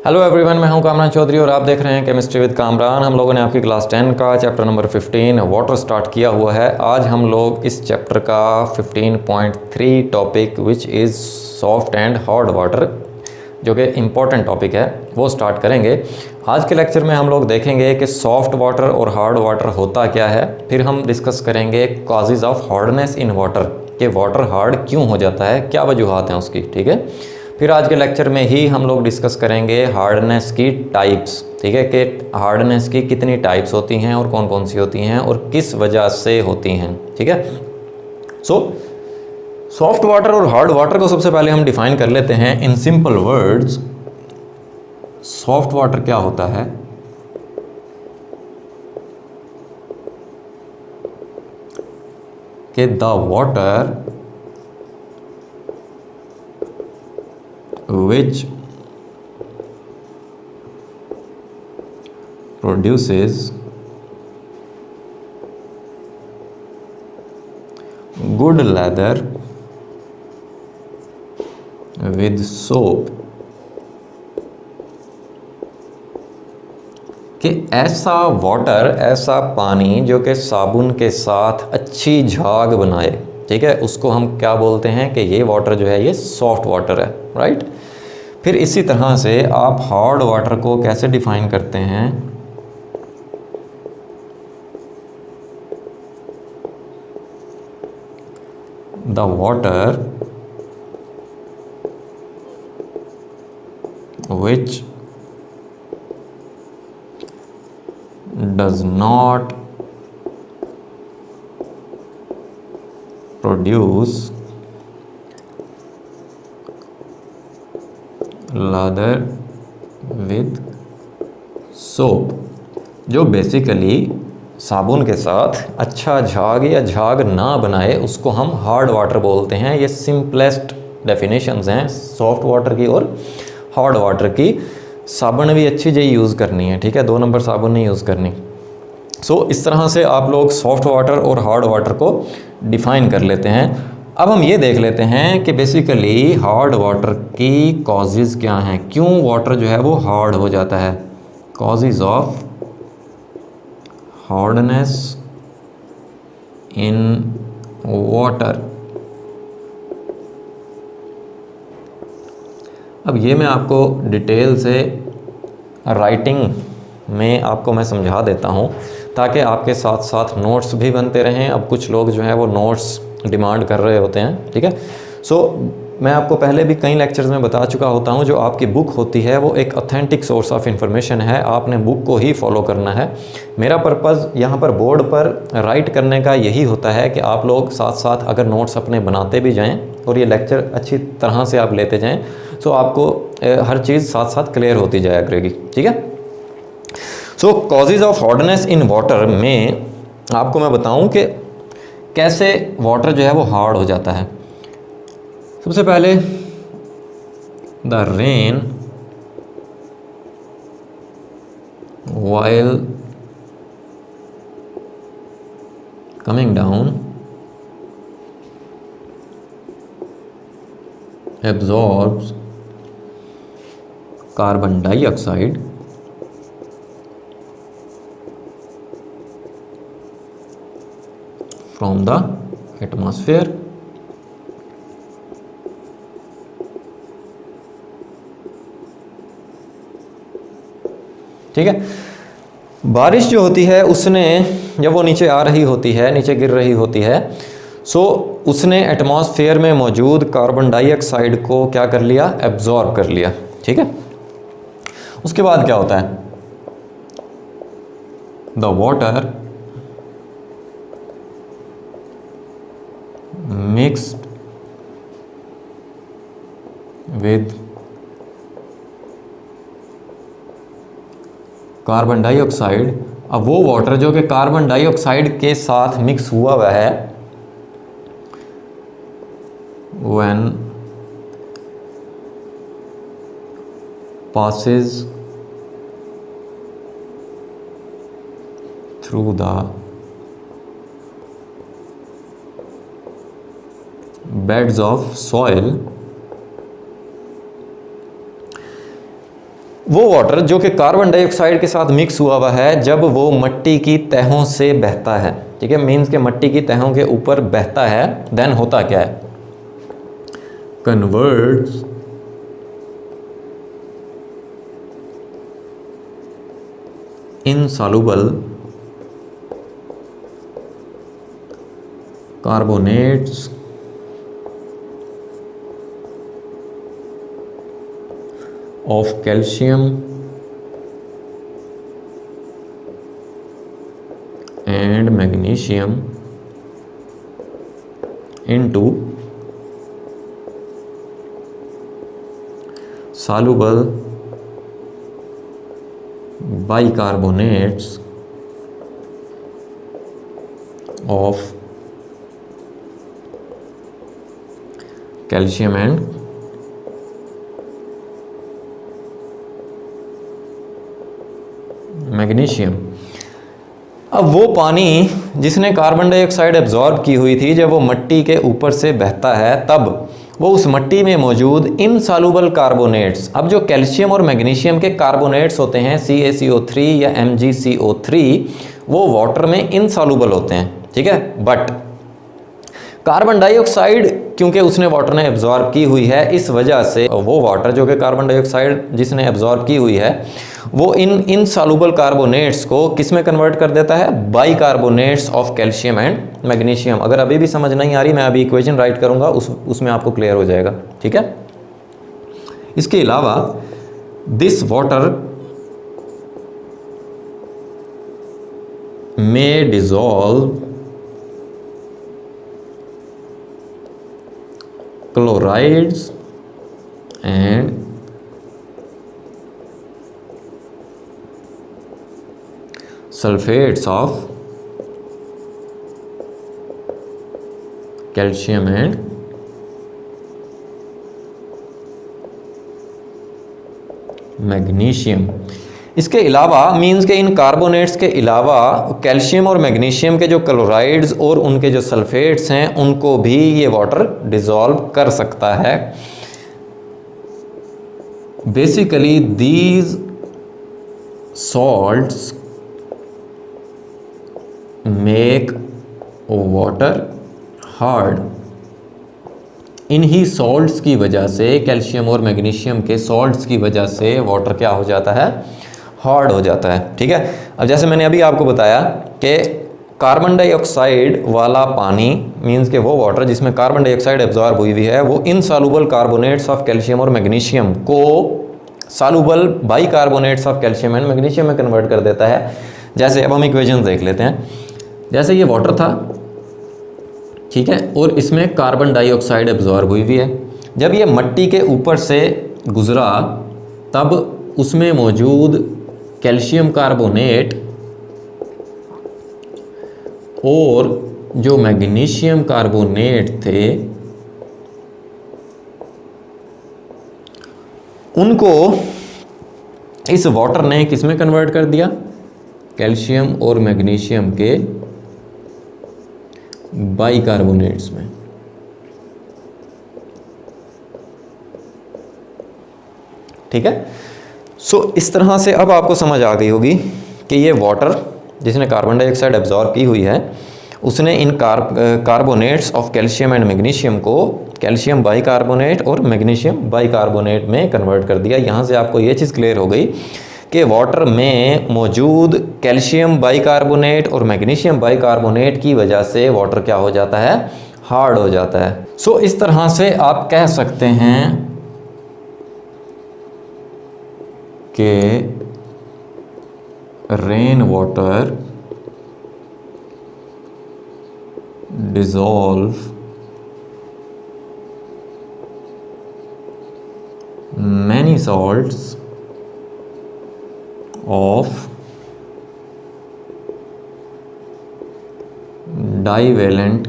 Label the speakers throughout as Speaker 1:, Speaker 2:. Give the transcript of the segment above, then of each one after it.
Speaker 1: Hello everyone, मैं हूं कामरान चौधरी और आप देख रहे हैं केमिस्ट्री विद कामरान। हम लोगों ने आपकी क्लास 10 का चैप्टर नंबर 15 वाटर स्टार्ट किया हुआ है। आज हम लोग इस चैप्टर का 15.3 topic which is soft and hard water, जो कि इम्पॉर्टेंट टॉपिक है, वो स्टार्ट करेंगे। आज के लेक्चर में हम लोग देखेंगे कि सॉफ्ट वाटर और हार्ड वाटर होता क्या है। फिर हम डिस्कस करेंगे causes of hardness in water, कि वाटर हार्ड क्यों हो जाता है, क्या वजूहत हैं उसकी। ठीक है, फिर आज के लेक्चर में ही हम लोग डिस्कस करेंगे हार्डनेस की टाइप्स। ठीक है, कि हार्डनेस की कितनी टाइप्स होती हैं और कौन कौन सी होती हैं और किस वजह से होती हैं। ठीक है, सॉफ्ट वाटर और हार्ड वाटर को सबसे पहले हम डिफाइन कर लेते हैं in simple words. Soft water क्या होता है? कि the water which produces good lather with soap, कि ऐसा वाटर, ऐसा पानी जो कि साबुन के साथ अच्छी झाग बनाए। ठीक है, उसको हम क्या बोलते हैं कि ये वाटर जो है ये सॉफ्ट वाटर है, राइट। फिर इसी तरह से आप हार्ड वाटर को कैसे डिफाइन करते हैं? The water which does not produce lather with soap, जो बेसिकली साबुन के साथ अच्छा झाग या झाग ना बनाए, उसको हम हार्ड वाटर बोलते हैं। ये सिंपलेस्ट डेफिनेशंस हैं सॉफ्ट वाटर की और हार्ड वाटर की। साबुन भी अच्छी जी यूज़ करनी है, ठीक है, 2 नंबर साबुन नहीं यूज़ करनी। इस तरह से आप लोग सॉफ्ट वाटर और हार्ड वाटर को डिफ़ाइन कर लेते हैं। अब हम ये देख लेते हैं कि बेसिकली हार्ड वाटर की कॉजेज़ क्या हैं, क्यों वाटर जो है वो हार्ड हो जाता है। Causes of hardness in water. अब ये मैं आपको डिटेल से राइटिंग में आपको मैं समझा देता हूँ, ताकि आपके साथ साथ नोट्स भी बनते रहें। अब कुछ लोग जो है वो नोट्स डिमांड कर रहे होते हैं, ठीक है। मैं आपको पहले भी कई लेक्चर्स में बता चुका होता हूँ, जो आपकी बुक होती है वो एक ऑथेंटिक सोर्स ऑफ इंफॉर्मेशन है, आपने बुक को ही फॉलो करना है। मेरा पर्पज़ यहाँ पर बोर्ड पर राइट करने का यही होता है कि आप लोग साथ साथ अगर नोट्स अपने बनाते भी जाएँ और ये लेक्चर अच्छी तरह से आप लेते जाएँ, तो आपको हर चीज़ साथ साथ क्लियर होती जाया करेगी। ठीक है, causes of hardness in water में आपको मैं बताऊं कि कैसे वाटर जो है वो हार्ड हो जाता है। सबसे पहले the rain while coming down absorbs carbon dioxide from the atmosphere। ठीक है, बारिश जो होती है उसने, जब वो नीचे आ रही होती है, नीचे गिर रही होती है, उसने एटमॉस्फेयर में मौजूद कार्बन डाइऑक्साइड को क्या कर लिया, एब्जॉर्ब कर लिया। ठीक है, उसके बाद क्या होता है, the water mixed with carbon dioxide. अब वो वाटर जो कि कार्बन डाइऑक्साइड के साथ मिक्स हुआ हुआ है, when passes through the beds of soil, वो वाटर जो कि कार्बन डाइऑक्साइड के साथ मिक्स हुआ हुआ है जब वो मिट्टी की तहों से बहता है, ठीक है, मीन्स के मिट्टी की तहों के ऊपर बहता है, देन होता क्या है, converts insoluble carbonates of calcium and magnesium into soluble bicarbonates of calcium and magnesium. अब वो पानी जिसने कार्बन डाइऑक्साइड एब्जॉर्ब की हुई थी, जब वो मिट्टी के ऊपर से बहता है तब वो उस मिट्टी में मौजूद इनसॉल्युबल कार्बोनेट्स, अब जो कैल्शियम और मैग्नीशियम के कार्बोनेट्स होते हैं CaCO3 या MgCO3, वो वाटर में इनसॉल्युबल होते हैं, ठीक है। बट कार्बन डाइऑक्साइड क्योंकि उसने वाटर ने एब्जॉर्ब की हुई है, इस वजह से वो वाटर जो कि कार्बन डाइऑक्साइड जिसने एब्जॉर्ब की हुई है वो इन इनसॉल्युबल कार्बोनेट्स को किस में कन्वर्ट कर देता है, bicarbonates of calcium and magnesium. अगर अभी भी समझ नहीं आ रही, मैं अभी इक्वेशन राइट करूंगा, उसमें आपको क्लियर हो जाएगा, ठीक है। इसके अलावा दिस वाटर में dissolve chlorides and sulfates of calcium and magnesium. इसके अलावा मीन्स के इन कार्बोनेट्स के अलावा कैल्शियम और मैग्नीशियम के जो क्लोराइड्स और उनके जो सल्फेट्स हैं उनको भी ये वाटर डिसॉल्व कर सकता है। Basically these salts make water hard. इन्हीं सॉल्ट्स की वजह से, कैल्शियम और मैग्नीशियम के सॉल्ट्स की वजह से वाटर क्या हो जाता है, हार्ड हो जाता है, ठीक है। अब जैसे मैंने अभी आपको बताया कि कार्बन डाइऑक्साइड वाला पानी मींस के वो वाटर जिसमें कार्बन डाइऑक्साइड एब्जॉर्ब हुई हुई है वो इनसॉल्युबल कार्बोनेट्स ऑफ कैल्शियम और मैग्नीशियम को soluble bicarbonates of calcium and magnesium में कन्वर्ट कर देता है। जैसे अब हम इक्वेशन देख लेते हैं। जैसे ये वाटर था, ठीक है, और इसमें कार्बन डाइऑक्साइड एब्जॉर्ब हुई हुई है। जब ये मिट्टी के ऊपर से गुजरा तब उसमें मौजूद कैल्शियम कार्बोनेट और जो मैग्नीशियम कार्बोनेट थे उनको इस वाटर ने किस में कन्वर्ट कर दिया, कैल्शियम और मैग्नीशियम के बाइकार्बोनेट्स में। ठीक है। सो इस तरह से अब आपको समझ आ गई होगी कि ये वाटर जिसने कार्बन डाइऑक्साइड एब्जॉर्ब की हुई है उसने in carbonates of calcium and magnesium को कैल्शियम बाइकार्बोनेट और मैग्नीशियम बाइकार्बोनेट में कन्वर्ट कर दिया। यहाँ से आपको ये चीज़ क्लियर हो गई कि वाटर में मौजूद कैल्शियम बाइकार्बोनेट और मैग्नीशियम बाइकार्बोनेट की वजह से वाटर क्या हो जाता है, हार्ड हो जाता है। सो इस तरह से आप कह सकते हैं कि rain water dissolve many salts of divalent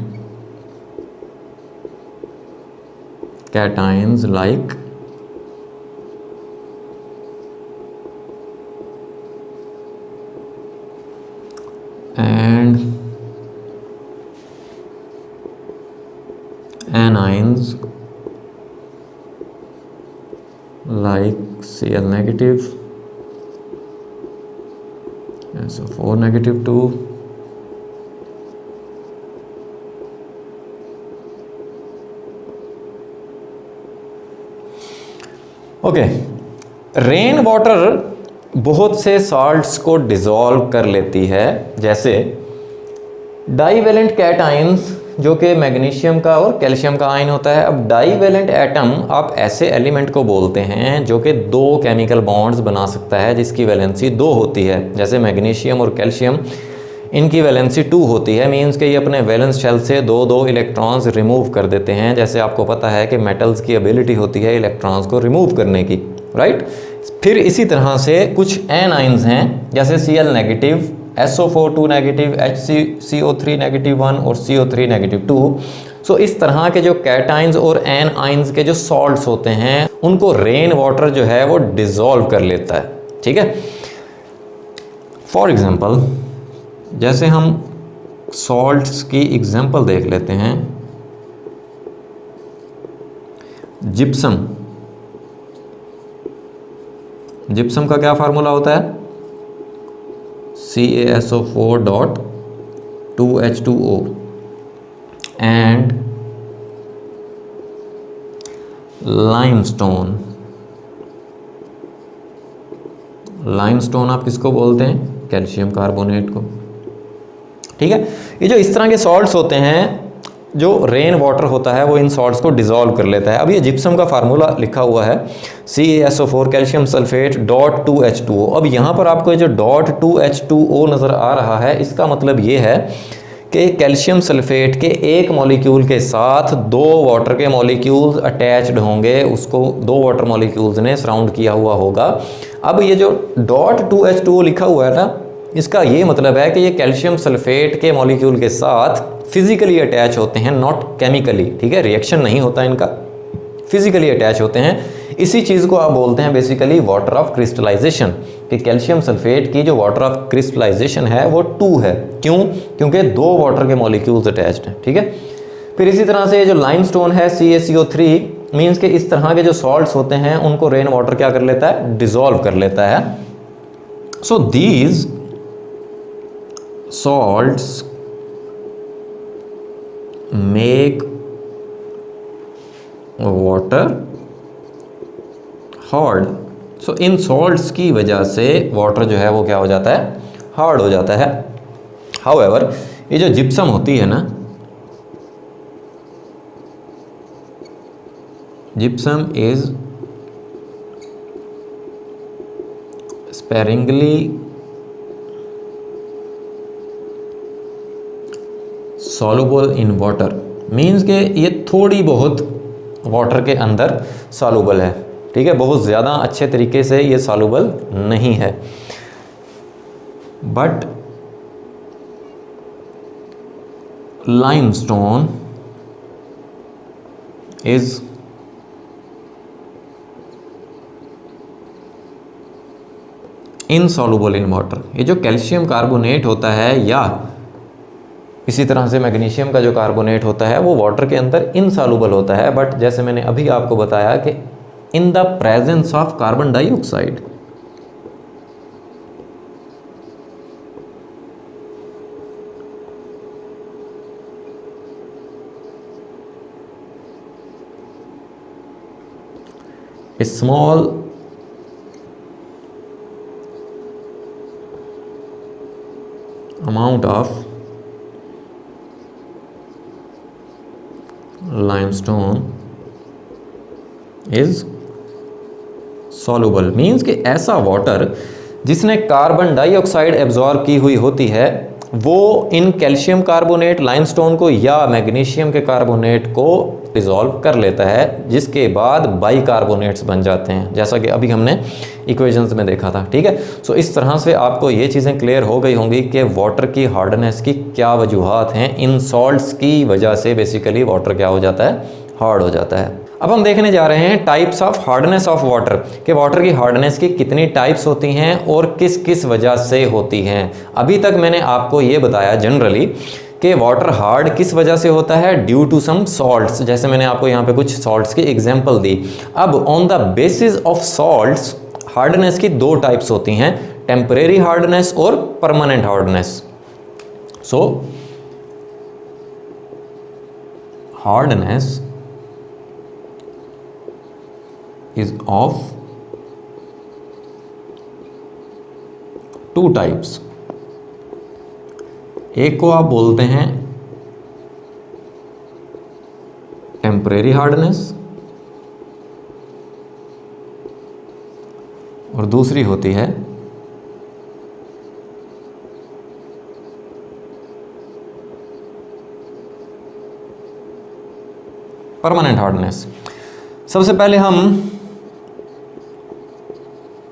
Speaker 1: cations like and anions like Cl negative SO4 negative 2, okay. Rain water बहुत से सॉल्ट्स को डिसॉल्व कर लेती है, जैसे डाईवेलेंट कैटाइंस जो कि मैग्नीशियम का और कैल्शियम का आयन होता है। अब डाईवेलेंट एटम आप ऐसे एलिमेंट को बोलते हैं जो कि दो केमिकल बॉन्ड्स बना सकता है जिसकी वैलेंसी 2 होती है। जैसे मैग्नीशियम और कैल्शियम, इनकी वैलेंसी 2 होती है, मींस कि ये अपने वैलेंस शेल से 2 इलेक्ट्रॉन्स रिमूव कर देते हैं। जैसे आपको पता है कि मेटल्स की एबिलिटी होती है इलेक्ट्रॉन्स को रिमूव करने की, राइट। फिर इसी तरह से कुछ एनाइंस हैं, जैसे Cl negative, SO4 2 negative, HCO3 negative 1 और CO3 नेगेटिव 2। सो इस तरह के जो कैटाइंस और एनाइंस के जो सॉल्ट्स होते हैं उनको रेन वाटर जो है वो डिसॉल्व कर लेता है, ठीक है। फॉर एग्जांपल, जैसे हम सॉल्ट्स की एग्जांपल देख लेते हैं। जिप्सम, जिप्सम का क्या फार्मूला होता है? CaSO4.2H2O and limestone. लाइमस्टोन आप किसको बोलते हैं? कैल्शियम कार्बोनेट को, ठीक है। ये जो इस तरह के सॉल्ट्स होते हैं, जो रेन वाटर होता है वो इन सॉल्ट्स को डिसॉल्व कर लेता है। अब ये जिप्सम का फार्मूला लिखा हुआ है CaSO4 कैल्शियम सल्फेट .2H2O। अब यहाँ पर आपको ये जो .2H2O नज़र आ रहा है, इसका मतलब ये है कि कैल्शियम सल्फेट के एक मॉलिक्यूल के साथ 2 वाटर के मॉलिक्यूल्स अटैच्ड होंगे, उसको 2 वाटर मॉलिक्यूल्स ने सराउंड किया हुआ होगा। अब ये जो .2H2O लिखा हुआ है ना, इसका ये मतलब है कि ये कैल्शियम सल्फेट के मॉलिक्यूल के साथ फिजिकली अटैच होते हैं, नॉट केमिकली, ठीक है। रिएक्शन नहीं होता इनका, फिजिकली अटैच होते हैं। इसी चीज़ को आप बोलते हैं बेसिकली वाटर ऑफ क्रिस्टलाइजेशन, कि कैल्शियम सल्फेट की जो वाटर ऑफ क्रिस्टलाइजेशन है वो 2 है। क्यों? क्योंकि 2 वाटर के मॉलिक्यूल्स अटैच्ड हैं, ठीक है। फिर इसी तरह से जो लाइमस्टोन है CaCO3, मीन्स के इस तरह के जो सॉल्ट्स होते हैं उनको रेन वाटर क्या कर लेता है? डिसॉल्व कर लेता है। So these salts make water hard। So in salts की वजह से वाटर जो है वो क्या हो जाता है? हार्ड हो जाता है। However, ये जो जिप्सम होती है ना, gypsum is sparingly soluble in water, means के ये थोड़ी बहुत वाटर के अंदर सॉल्युबल है, ठीक है। बहुत ज़्यादा अच्छे तरीके से ये सॉल्युबल नहीं है। But limestone is insoluble in water. ये जो कैल्शियम कार्बोनेट होता है या इसी तरह से मैग्नीशियम का जो कार्बोनेट होता है वो वाटर के अंदर इनसॉल्युबल होता है। बट जैसे मैंने अभी आपको बताया कि in the presence of carbon dioxide, a small amount of limestone is soluble, means कि ऐसा वाटर जिसने कार्बन डाइऑक्साइड एब्जॉर्ब की हुई होती है वो इन कैल्शियम कार्बोनेट, लाइमस्टोन को या मैग्नीशियम के कार्बोनेट को डिसॉल्व कर लेता है, जिसके बाद बाइकार्बोनेट्स बन जाते हैं, जैसा कि अभी हमने इक्वेशंस में देखा था, ठीक है। सो इस तरह से आपको ये चीज़ें क्लियर हो गई होंगी कि वाटर की हार्डनेस की क्या वजूहात हैं। इन सॉल्ट्स की वजह से बेसिकली वाटर क्या हो जाता है? हार्ड हो जाता है। अब हम देखने जा रहे हैं types of hardness of water, कि वाटर की हार्डनेस की कितनी टाइप्स होती हैं और किस किस वजह से होती हैं। अभी तक मैंने आपको ये बताया जनरली कि वाटर हार्ड किस वजह से होता है, ड्यू टू सम सॉल्ट्स, जैसे मैंने आपको यहाँ पे कुछ सॉल्ट्स की एग्जांपल दी। अब on the basis of salts hardness की 2 टाइप्स होती हैं, टेम्परेरी हार्डनेस और permanent hardness. So hardness is of two types. एक को आप बोलते हैं टेम्परेरी हार्डनेस और दूसरी होती है परमानेंट हार्डनेस। सबसे पहले हम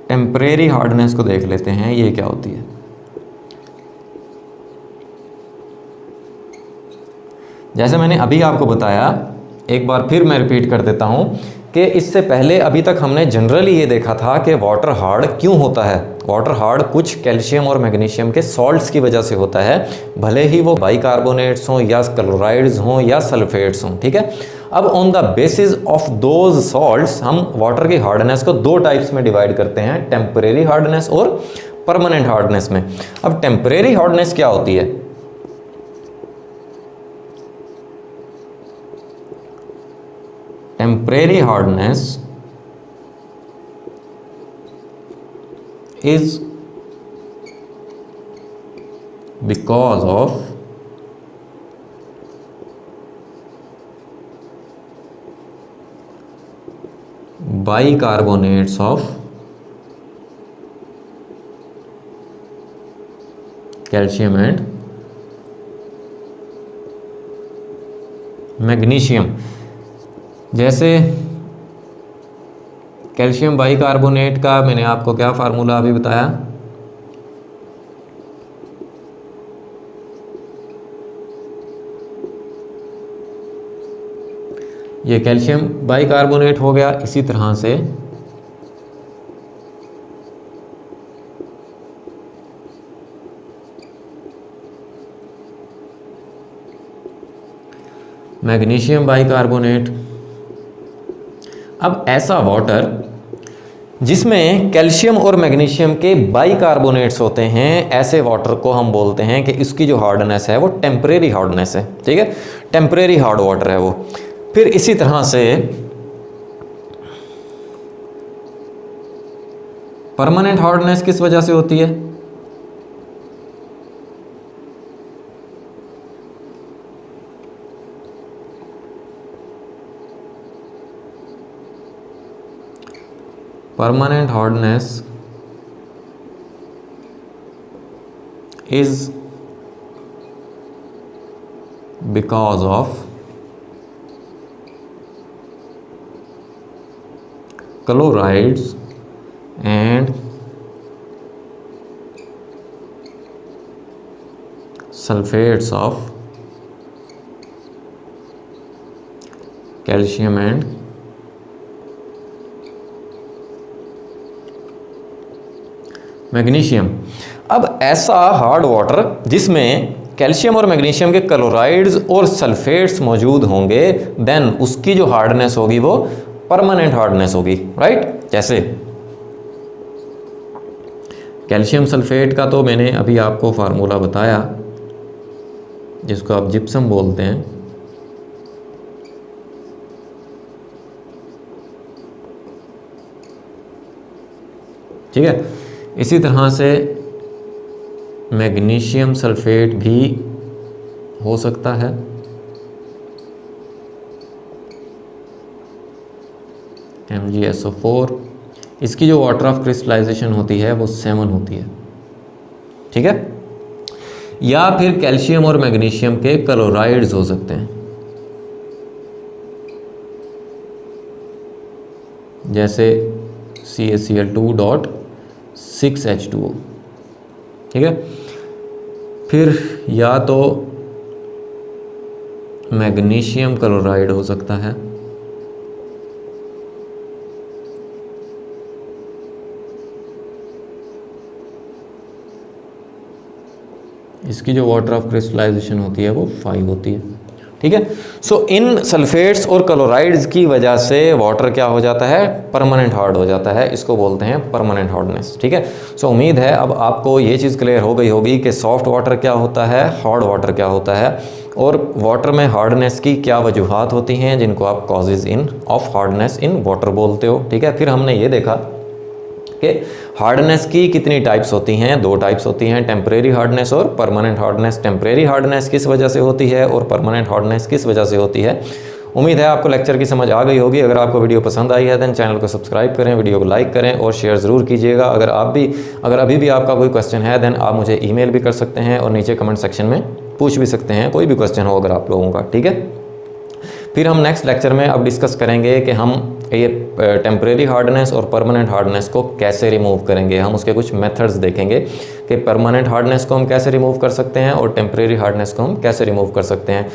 Speaker 1: टेम्परेरी हार्डनेस को देख लेते हैं, ये क्या होती है। जैसे मैंने अभी आपको बताया, एक बार फिर मैं रिपीट कर देता हूं कि इससे पहले अभी तक हमने जनरली ये देखा था कि वाटर हार्ड क्यों होता है। वाटर हार्ड कुछ कैल्शियम और मैग्नीशियम के सॉल्ट्स की वजह से होता है, भले ही वो बाइकार्बोनेट्स हों या क्लोराइड्स हों या सल्फेट्स हों, ठीक है। अब on the basis of those salts हम वाटर की हार्डनेस को दो टाइप्स में डिवाइड करते हैं, टेम्परेरी हार्डनेस और परमानेंट हार्डनेस में। अब टेम्परेरी हार्डनेस क्या होती है? Temporary hardness is because of bicarbonates of calcium and magnesium। जैसे कैल्शियम बाइकार्बोनेट का मैंने आपको क्या फार्मूला अभी बताया, ये कैल्शियम बाइकार्बोनेट हो गया। इसी तरह से मैग्नीशियम बाइकार्बोनेट। अब ऐसा वाटर जिसमें कैल्शियम और मैग्नीशियम के बाइकार्बोनेट्स होते हैं, ऐसे वाटर को हम बोलते हैं कि इसकी जो हार्डनेस है वो टेम्परेरी हार्डनेस है, ठीक है, टेम्परेरी हार्ड वाटर है वो। फिर इसी तरह से परमानेंट हार्डनेस किस वजह से होती है? Permanent hardness is because of chlorides and sulfates of calcium and magnesium. अब ऐसा हार्ड वाटर जिसमें कैल्शियम और मैग्नीशियम के क्लोराइड्स और सल्फेट्स मौजूद होंगे, देन उसकी जो हार्डनेस होगी वो परमानेंट हार्डनेस होगी, राइट। जैसे कैल्शियम सल्फेट का तो मैंने अभी आपको फार्मूला बताया, जिसको आप जिप्सम बोलते हैं, ठीक है। इसी तरह से मैग्नीशियम सल्फेट भी हो सकता है, MgSO4। इसकी जो वाटर ऑफ क्रिस्टलाइजेशन होती है वो 7 होती है, ठीक है। या फिर कैल्शियम और मैग्नीशियम के क्लोराइड्स हो सकते हैं, जैसे CaCl2.6H2O, ठीक है। फिर या तो मैग्नीशियम क्लोराइड हो सकता है, इसकी जो वाटर ऑफ क्रिस्टलाइजेशन होती है वो 5 होती है, ठीक है। सो इन सल्फेट्स और क्लोराइड्स की वजह से वाटर क्या हो जाता है, परमानेंट हार्ड हो जाता है, इसको बोलते हैं परमानेंट हार्डनेस। ठीक है। सो उम्मीद है अब आपको ये चीज़ क्लियर हो गई होगी कि सॉफ्ट वाटर क्या होता है, हार्ड वाटर क्या होता है, और वाटर में हार्डनेस की क्या वजूहात होती हैं जिनको आप causes in of hardness in water बोलते हो। ठीक है। फिर हमने ये देखा कि हार्डनेस की कितनी टाइप्स होती हैं, 2 टाइप्स होती हैं, टेम्परेरी हार्डनेस और परमानेंट हार्डनेस। टेम्परेरी हार्डनेस किस वजह से होती है और परमानेंट हार्डनेस किस वजह से होती है। उम्मीद है आपको लेक्चर की समझ आ गई होगी। अगर आपको वीडियो पसंद आई है देन चैनल को सब्सक्राइब करें, वीडियो को लाइक करें और शेयर ज़रूर कीजिएगा। अगर अभी भी आपका कोई क्वेश्चन है देन आप मुझे ईमेल भी कर सकते हैं और नीचे कमेंट सेक्शन में पूछ भी सकते हैं, कोई भी क्वेश्चन हो अगर आप लोगों का। ठीक है। फिर हम नेक्स्ट लेक्चर में अब डिस्कस करेंगे कि हम ये टेम्परेरी हार्डनेस और परमानेंट हार्डनेस को कैसे रिमूव करेंगे। हम उसके कुछ मेथड्स देखेंगे कि परमानेंट हार्डनेस को हम कैसे रिमूव कर सकते हैं और टेम्परेरी हार्डनेस को हम कैसे रिमूव कर सकते हैं।